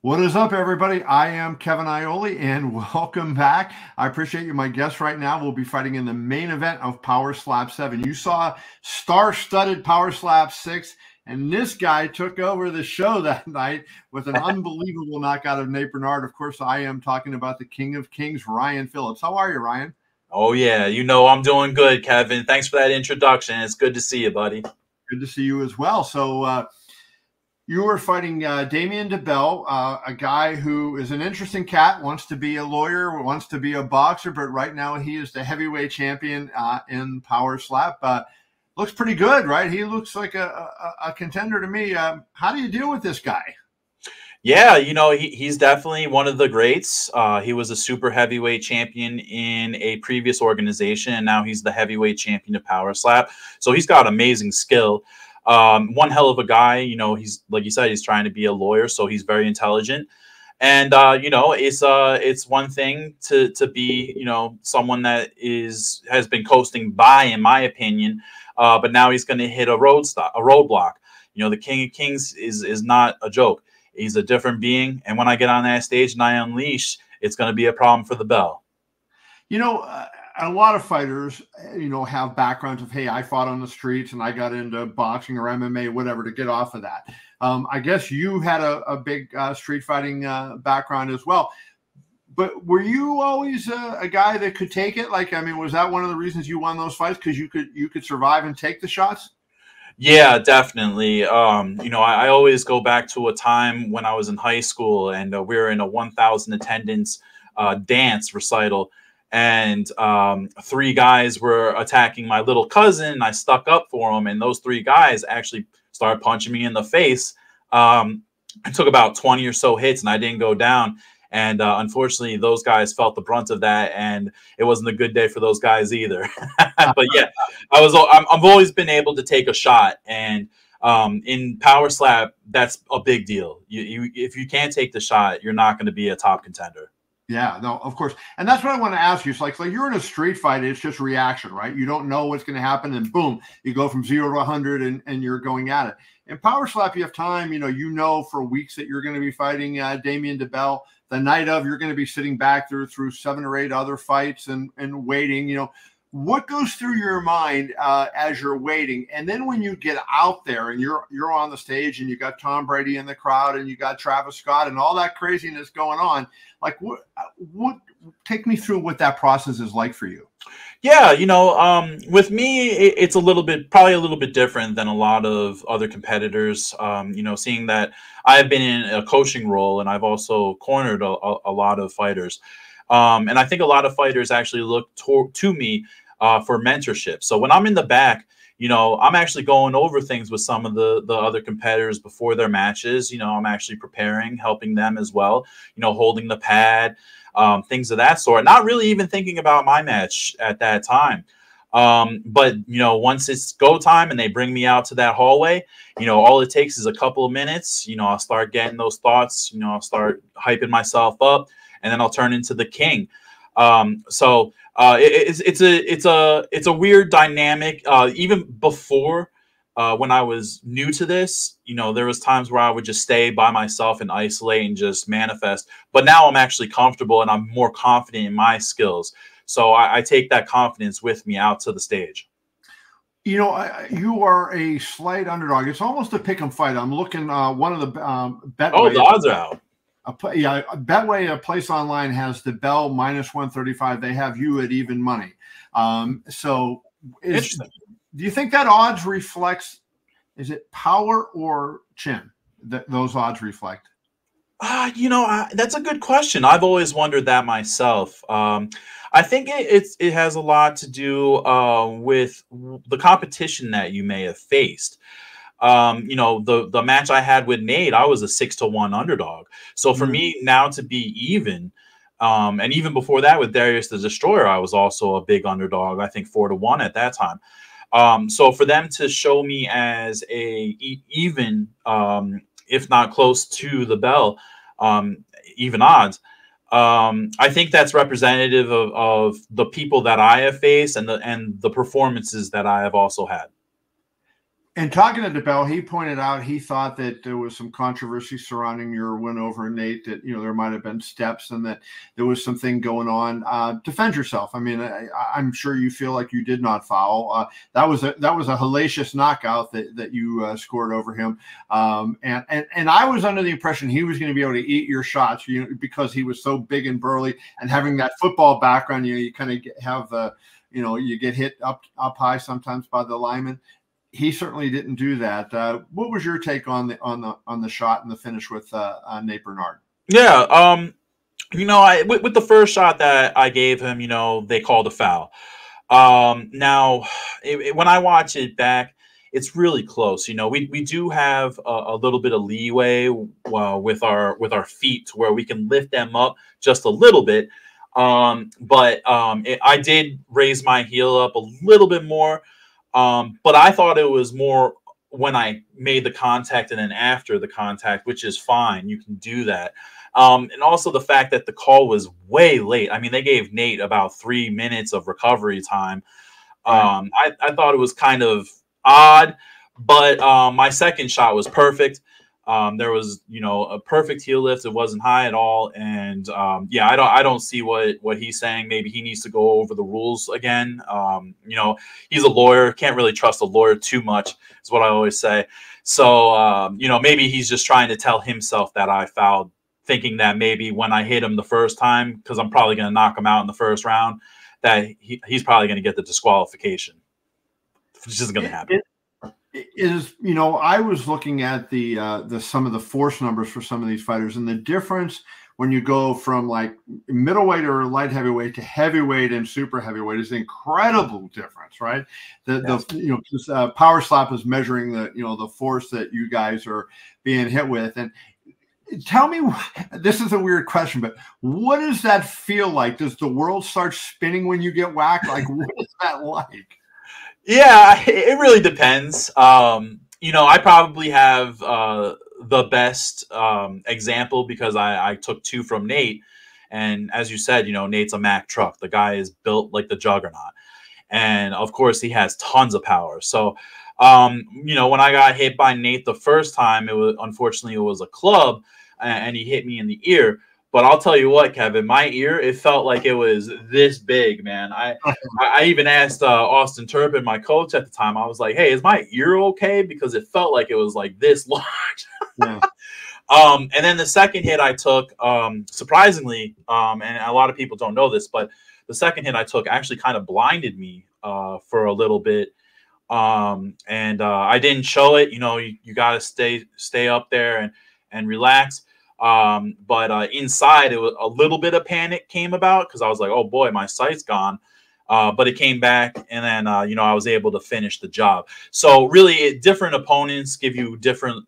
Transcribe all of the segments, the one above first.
What is up, everybody? I am Kevin Iole, and welcome back. I appreciate you. My guest right now will be fighting in the main event of Power Slap 7. You saw star-studded Power Slap 6, and this guy took over the show that night with an unbelievable knockout of Nate Burnard. Of course, I am talking about the King of Kings, Ryan Phillips. How are you, Ryan? Oh, yeah. I'm doing good, Kevin. Thanks for that introduction. It's good to see you, buddy. Good to see you as well. So, you were fighting Damien Dibell, a guy who is an interesting cat, wants to be a lawyer, wants to be a boxer, but right now he is the heavyweight champion in Power Slap. Looks pretty good, right? He looks like a contender to me. How do you deal with this guy? Yeah, he's definitely one of the greats. He was a super heavyweight champion in a previous organization, and now he's the heavyweight champion of Power Slap. So he's got amazing skill. One hell of a guy. He's, like you said, he's trying to be a lawyer, so he's very intelligent. And it's one thing to be someone that has been coasting by, in my opinion, but now he's going to hit a roadblock. The King of Kings is not a joke. He's a different being, and when I get on that stage and I unleash, it's going to be a problem for the bell. A lot of fighters, have backgrounds of, hey, I fought on the streets and I got into boxing or MMA, whatever, to get off of that. I guess you had a big street fighting background as well. But were you always a guy that could take it? Was that one of the reasons you won those fights? Because you could survive and take the shots? Yeah, definitely. I always go back to a time when I was in high school and we were in a 1,000 attendance dance recital. And three guys were attacking my little cousin, and I stuck up for them. And those three guys actually started punching me in the face. It took about 20 or so hits, and I didn't go down. And unfortunately, those guys felt the brunt of that, and it wasn't a good day for those guys either. But yeah, I've always been able to take a shot, and in Power Slap, that's a big deal. If you can't take the shot, you're not going to be a top contender. Yeah, no, of course. And that's what I want to ask you. It's like you're in a street fight, it's just reaction, right? You don't know what's going to happen, and boom, you go from 0 to 100 and you're going at it. In Power Slap, you have time, for weeks that you're going to be fighting Damien Dibell. The night of, you're going to be sitting back through 7 or 8 other fights and waiting. What goes through your mind as you're waiting? And then when you get out there and you're on the stage and you got Tom Brady in the crowd and you got Travis Scott and all that craziness going on, like what take me through what that process is like for you? Yeah, with me, it's probably a little bit different than a lot of other competitors. Seeing that I've been in a coaching role and I've also cornered a lot of fighters. And I think a lot of fighters actually look to me for mentorship. So when I'm in the back, I'm actually going over things with some of the other competitors before their matches. I'm actually preparing, helping them as well, holding the pad, things of that sort. Not really even thinking about my match at that time. But once it's go time and they bring me out to that hallway, all it takes is a couple of minutes. I'll start getting those thoughts, I'll start hyping myself up, and then I'll turn into the king. It's a weird dynamic. Even before, when I was new to this, there was times where I would just stay by myself and isolate and just manifest. But now I'm actually comfortable and I'm more confident in my skills. So I take that confidence with me out to the stage. You are a slight underdog. It's almost a pick 'em fight. I'm looking one of the bet. Oh, the odds are out. Betway, a place online, has Dibell -135. They have you at even money. Do you think that odds reflects, is it power or chin that those odds reflect? That's a good question. I've always wondered that myself. I think it has a lot to do with the competition that you may have faced. The match I had with Nate, I was a 6-1 underdog. So for me now to be even, and even before that with Darius the Destroyer, I was also a big underdog. I think 4-1 at that time. So for them to show me as even, if not close to the bell, even odds, I think that's representative of the people that I have faced and the performances that I have also had. And talking to DeBell, he pointed out he thought that there was some controversy surrounding your win over Nate, that, you know, there might have been steps and that there was something going on. Defend yourself. I mean, I'm sure you feel like you did not foul. That was a hellacious knockout that you scored over him. And I was under the impression he was going to be able to eat your shots, you know, because he was so big and burly and having that football background. You kind of have you know, you get hit up high sometimes by the lineman. He certainly didn't do that. What was your take on the shot and the finish with Nate Burnard? Yeah, you know, with the first shot that I gave him, you know, they called a foul. Now, when I watch it back, it's really close. You know, we do have a little bit of leeway with our feet to where we can lift them up just a little bit. I did raise my heel up a little bit more. But I thought it was more when I made the contact and then after the contact, which is fine. You can do that. And also the fact that the call was way late. I mean, they gave Nate about 3 minutes of recovery time. I thought it was kind of odd, but my second shot was perfect. There was, you know, a perfect heel lift. It wasn't high at all. And yeah, I don't see what he's saying. Maybe he needs to go over the rules again. You know, he's a lawyer. Can't really trust a lawyer too much is what I always say. So, you know, maybe he's just trying to tell himself that I fouled, thinking that maybe when I hit him the first time, because I'm probably going to knock him out in the first round, that he's probably going to get the disqualification. Which isn't going to happen. Is, you know, I was looking at the some of the force numbers for some of these fighters, and the difference when you go from like middleweight or light heavyweight to heavyweight and super heavyweight is an incredible difference, right? The you know, Power Slap is measuring the, you know, the force that you guys are being hit with. And tell me, this is a weird question, but what does that feel like? Does the world start spinning when you get whacked? Like, what is that like? Yeah, it really depends. You know, I probably have the best example because I took 2 from Nate. And as you said, you know, Nate's a Mack truck. The guy is built like the juggernaut. And of course, he has tons of power. So, you know, when I got hit by Nate the first time, unfortunately, it was a club and he hit me in the ear. But I'll tell you what, Kevin, my ear, it felt like it was this big, man. I even asked Austin Turpin, my coach at the time, I was like, hey, is my ear okay? Because it felt like it was like this large. Yeah. And then the second hit I took, surprisingly, and a lot of people don't know this, but the second hit I took actually kind of blinded me for a little bit. I didn't show it. You know, you got to stay up there and relax. But inside it was a little bit of panic came about because I was like, oh boy, my sight's gone. But it came back and then, you know, I was able to finish the job. So really different opponents give you different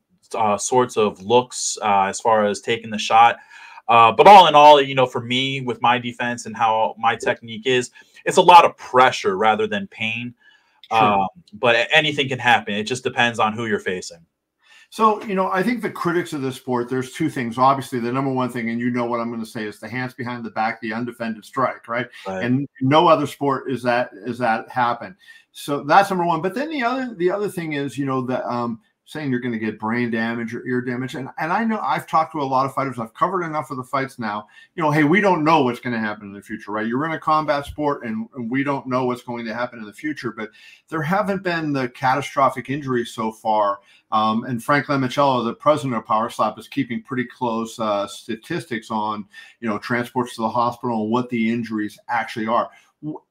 sorts of looks as far as taking the shot. But all in all, you know, for me with my defense and how my technique is, it's a lot of pressure rather than pain. Sure. But anything can happen. It just depends on who you're facing. So, you know, I think the critics of this sport, there's 2 things. Obviously, the number one thing, and you know what I'm going to say, is the hands behind the back, the undefended strike, right? And no other sport is that happen. So that's number one. But then the other thing is, you know, that saying you're going to get brain damage or ear damage. And I know I've talked to a lot of fighters. I've covered enough of the fights now. You know, hey, we don't know what's going to happen in the future, right? You're in a combat sport and we don't know what's going to happen in the future. But there haven't been the catastrophic injuries so far. And Frank Lemichello, the president of Power Slap, is keeping pretty close statistics on, you know, transports to the hospital and what the injuries actually are.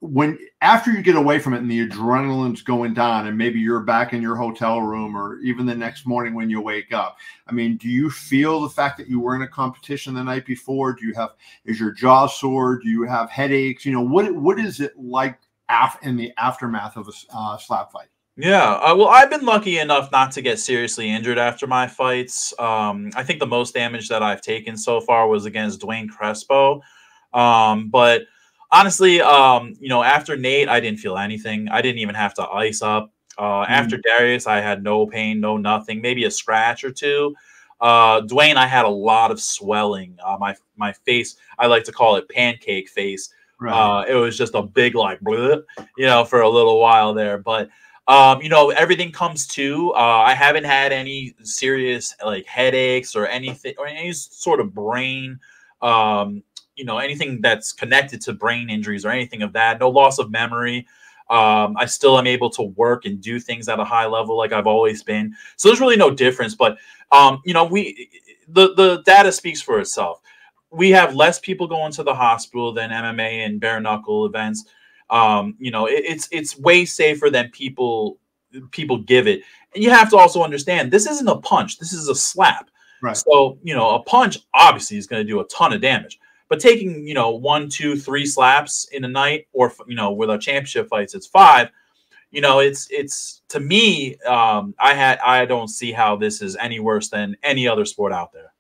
When after you get away from it and the adrenaline's going down and maybe you're back in your hotel room or even the next morning when you wake up, I mean, do you feel the fact that you were in a competition the night before? Is your jaw sore? Do you have headaches? You know, what is it like in the aftermath of a slap fight? Yeah, well, I've been lucky enough not to get seriously injured after my fights. I think the most damage that I've taken so far was against Dwayne Crespo. But honestly, you know, after Nate, I didn't feel anything. I didn't even have to ice up. After Darius, I had no pain, no nothing, maybe a scratch or 2. Dwayne, I had a lot of swelling. My face, I like to call it pancake face. Right. It was just a big like, bleh, you know, for a little while there. But You know, everything comes to. I haven't had any serious like headaches or anything or any sort of brain, you know, anything that's connected to brain injuries or anything of that. No loss of memory. I still am able to work and do things at a high level like I've always been. So there's really no difference. But you know, the data speaks for itself. We have less people going to the hospital than MMA and bare knuckle events. You know, it's way safer than people give it. And you have to also understand this isn't a punch, this is a slap. Right. So, you know, a punch obviously is going to do a ton of damage. But taking, you know, 1, 2, 3 slaps in a night, or, you know, with our championship fights, it's 5. You know, it's to me, I don't see how this is any worse than any other sport out there.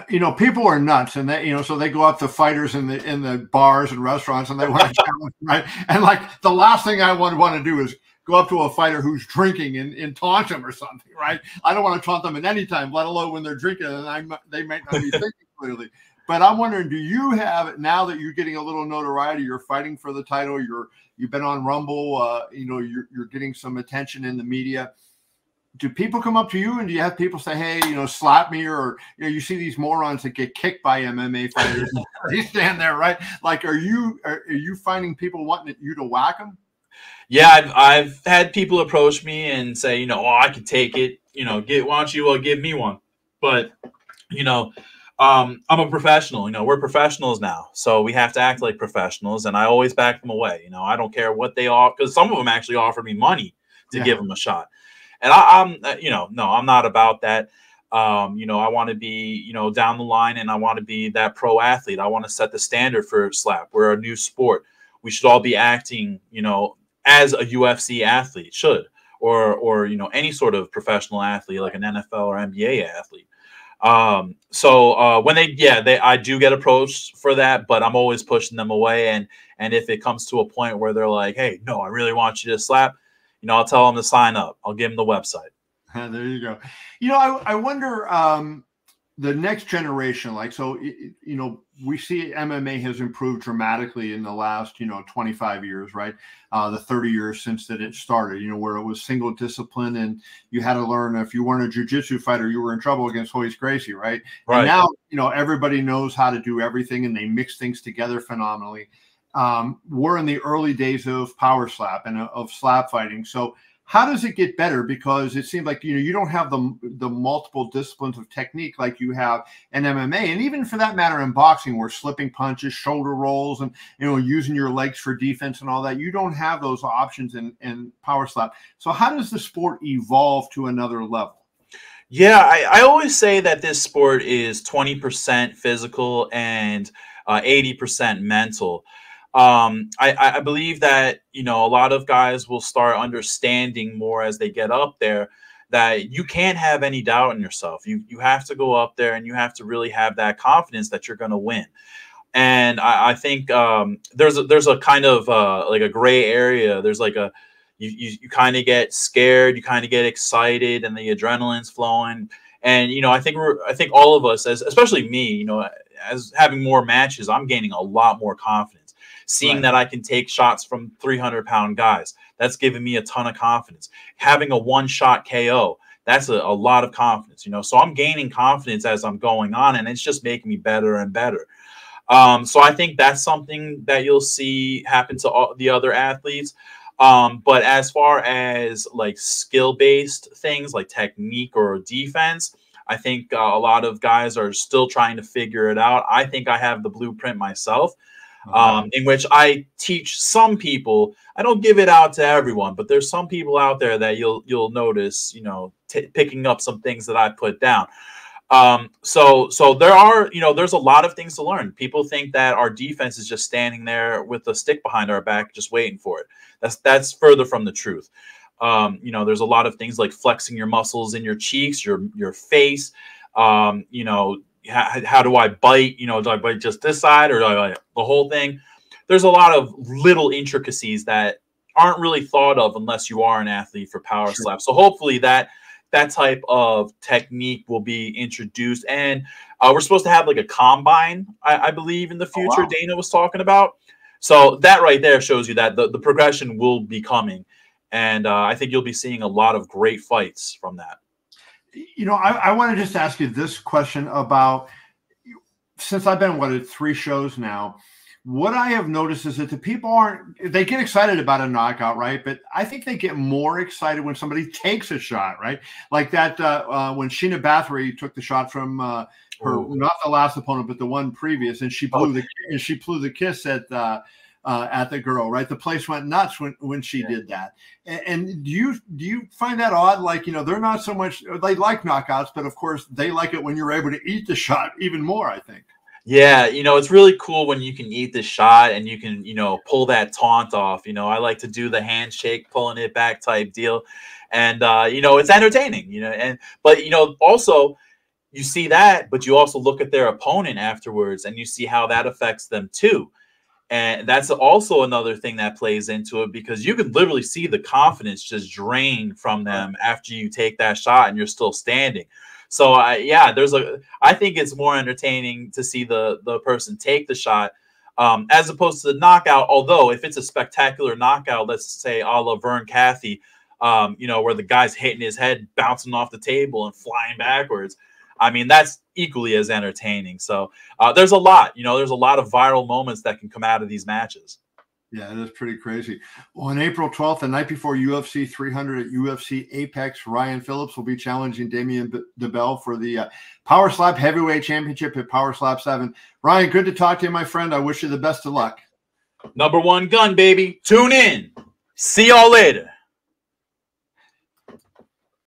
You know, people are nuts, and they, you know, so they go up to fighters in the bars and restaurants, and they want to challenge, right? And like the last thing I want to do is go up to a fighter who's drinking and taunt him or something, right? I don't want to taunt them at any time, let alone when they're drinking, and they might not be thinking clearly. But I'm wondering, do you have, now that you're getting a little notoriety, you're fighting for the title, you've been on Rumble, you know, you're getting some attention in the media. Do people come up to you, and do you have people say, hey, you know, slap me? Or, you know, you see these morons that get kicked by MMA fighters. They stand there, right? Like, are you finding people wanting you to whack them? Yeah, I've had people approach me and say, you know, oh, I can take it. You know, why don't you give me one? But, you know, I'm a professional. You know, we're professionals now, so we have to act like professionals. And I always back them away. You know, I don't care what they offer, because some of them actually offered me money to give them a shot. And I'm, you know, no, I'm not about that. You know, I want to be, you know, down the line, and I want to be that pro athlete. I want to set the standard for slap. We're a new sport. We should all be acting, you know, as a UFC athlete should, or you know, any sort of professional athlete like an NFL or NBA athlete. So when I do get approached for that, but I'm always pushing them away. And if it comes to a point where they're like, hey, no, I really want you to slap, you know, I'll tell them to sign up. I'll give them the website. There you go. You know, I wonder, the next generation, like, so, you know, we see MMA has improved dramatically in the last, you know, 25 years, right? The 30 years since that it started, you know, where it was single discipline, and you had to learn, if you weren't a jiu-jitsu fighter, you were in trouble against Royce Gracie, right? And now, you know, everybody knows how to do everything, and they mix things together phenomenally. We're in the early days of power slap and of slap fighting. So how does it get better? Because it seems like, you know, you don't have the multiple disciplines of technique like you have in MMA, and even for that matter in boxing, where slipping punches, shoulder rolls, and, you know, using your legs for defense and all that. You don't have those options in power slap. So how does the sport evolve to another level? Yeah, I always say that this sport is 20% physical and 80% mental. I believe that, you know, a lot of guys will start understanding more as they get up there that you can't have any doubt in yourself. You have to go up there, and you have to really have that confidence that you're going to win. And I think there's a kind of like a gray area. There's like a you kind of get scared, you kind of get excited, and the adrenaline's flowing. And, you know, I think all of us, especially me, you know, as having more matches, I'm gaining a lot more confidence. Seeing that I can take shots from 300-pound guys, that's giving me a ton of confidence. Having a one-shot KO, that's a lot of confidence, you know. So I'm gaining confidence as I'm going on, and it's just making me better and better. So I think that's something that you'll see happen to all the other athletes. But as far as like skill-based things like technique or defense, I think a lot of guys are still trying to figure it out. I think I have the blueprint myself. In which I teach some people. I don't give it out to everyone, but there's some people out there that you'll notice, you know, picking up some things that I put down. So there are, you know, there's a lot of things to learn. People think that our defense is just standing there with a stick behind our back, just waiting for it. That's further from the truth. You know, there's a lot of things like flexing your muscles in your cheeks, your face, you know. How do I bite? You know, do I bite just this side, or do I bite the whole thing? There's a lot of little intricacies that aren't really thought of unless you are an athlete for power slap. So hopefully that type of technique will be introduced. And we're supposed to have like a combine, I believe, in the future. Dana was talking about. So that right there shows you that the progression will be coming. And I think you'll be seeing a lot of great fights from that. You know, I want to just ask you this question about, since I've been, at 3 shows now, what I have noticed is that the people they get excited about a knockout, right? But I think they get more excited when somebody takes a shot, right? Like that when Sheena Bathory took the shot from her, not the last opponent, but the one previous, and she blew the kiss at the girl, right? The place went nuts when she did that. And do you find that odd? Like, you know, they're not so much, they like knockouts, but of course they like it when you're able to eat the shot even more, I think. Yeah, you know, it's really cool when you can eat the shot and you can, you know, pull that taunt off. You know, I like to do the handshake, pulling it back type deal. And, you know, it's entertaining, you know, but, you know, also you see that, but you also look at their opponent afterwards and you see how that affects them too. And that's also another thing that plays into it, because you can literally see the confidence just drain from them after you take that shot and you're still standing. So yeah, I think it's more entertaining to see the person take the shot as opposed to the knockout. Although if it's a spectacular knockout, let's say a la Vern Cathy, you know, where the guy's hitting his head, bouncing off the table and flying backwards, I mean, that's equally as entertaining. So there's a lot, you know, there's a lot of viral moments that can come out of these matches. Yeah, it is pretty crazy. Well, on April 12th, the night before UFC 300 at UFC Apex, Ryan Phillips will be challenging Damien Dibell for the Power Slap Heavyweight Championship at Power Slap 7. Ryan, good to talk to you, my friend. I wish you the best of luck. #1 gun, baby. Tune in. See y'all later.